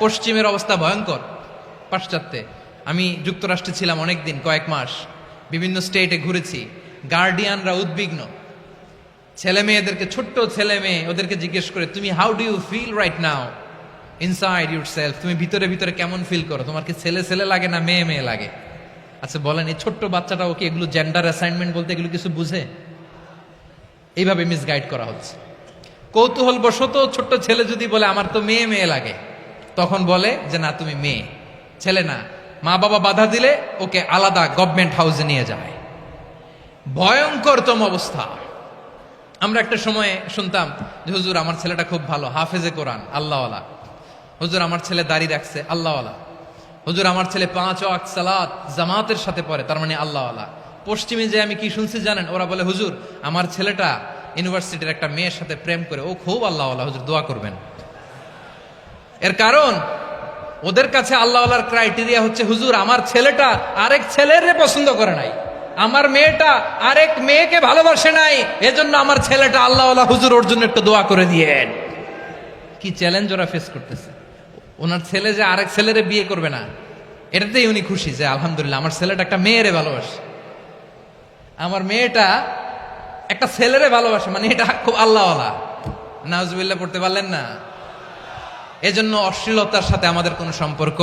পশ্চিমের অবস্থা ভয়ঙ্কর। পাশ্চাত্যে আমি যুক্তরাষ্ট্রে ছিলাম অনেকদিন, কয়েক মাস, বিভিন্ন স্টেটে ঘুরেছি। গার্ডিয়ানরা উদ্বিগ্ন, ছেলে মেয়েদেরকে, ছোট্ট ছেলে মেয়ে, ওদেরকে জিজ্ঞেস করে, তুমি how do you feel right now inside yourself, তুমি ভিতরে ভিতরে কেমন ফিল করো, তোমার কি ছেলে ছেলে লাগে না মেয়ে মেয়ে লাগে? আচ্ছা বলেন, এই ছোট্ট বাচ্চাটা ওকে এগুলো জেন্ডার অ্যাসাইনমেন্ট বলতে এগুলো কিছু বুঝে? এইভাবে মিসগাইড করা হচ্ছে। কৌতূহল বশত ছোট্ট ছেলে যদি বলে আমার তো মেয়ে মেয়ে লাগে, তখন বলে যে না তুমি মেয়ে, ছেলে না। মা বাবা বাধা দিলে ওকে আলাদা গভর্নমেন্ট হাউসে নিয়ে যায়। ভয়ঙ্করতম অবস্থা। আমরা একটা সময়ে শুনতাম যে হুজুর আমার ছেলেটা খুব ভালো, হাফেজে কোরআন, আল্লাহওয়ালা। হুজুর আমার ছেলে দাড়ি রাখছে, আল্লাহওয়ালা। হুজুর আমার ছেলে 5 ওয়াক্ত সালাত জামাতের সাথে পড়ে, তার মানে আল্লাহওয়ালা। পশ্চিমে যে আমি কি শুনছি জানেন? ওরা বলে হুজুর আমার ছেলেটা ইউনিভার্সিটির একটা মেয়ের সাথে প্রেম করে, ও খুব আল্লাহওয়ালা, হুজুর দোয়া করবেন। এর কারণ ওদের কাছে আল্লাহওয়ালার ক্রাইটেরিয়া হচ্ছে হুজুর আমার ছেলেটা আরেক ছেলের পছন্দ করে নাই, আমার মেয়েটা আরেক মেয়েকে ভালোবাসে নাই, এজন্য আমার ছেলেটা আল্লাহওয়ালা, হুজুর ওর জন্য একটু দোয়া করে দিয়েন। কি চ্যালেঞ্জ ওরা ফেস করতেছে। ওনার ছেলে যে আরেক ছেলেরে বিয়ে করবে না, এটাতেই উনি খুশি যে আলহামদুলিল্লাহ আমার ছেলেটা একটা মেয়েরে ভালোবাসে, আমার মেয়েটা একটা ছেলেরে ভালোবাসে, মানে এটা খুব আল্লাহওয়ালা। নাউজুবিল্লাহ পড়তে পারলেন না? এজন্য অশ্লীলতার সাথে আমাদের কোনো সম্পর্ক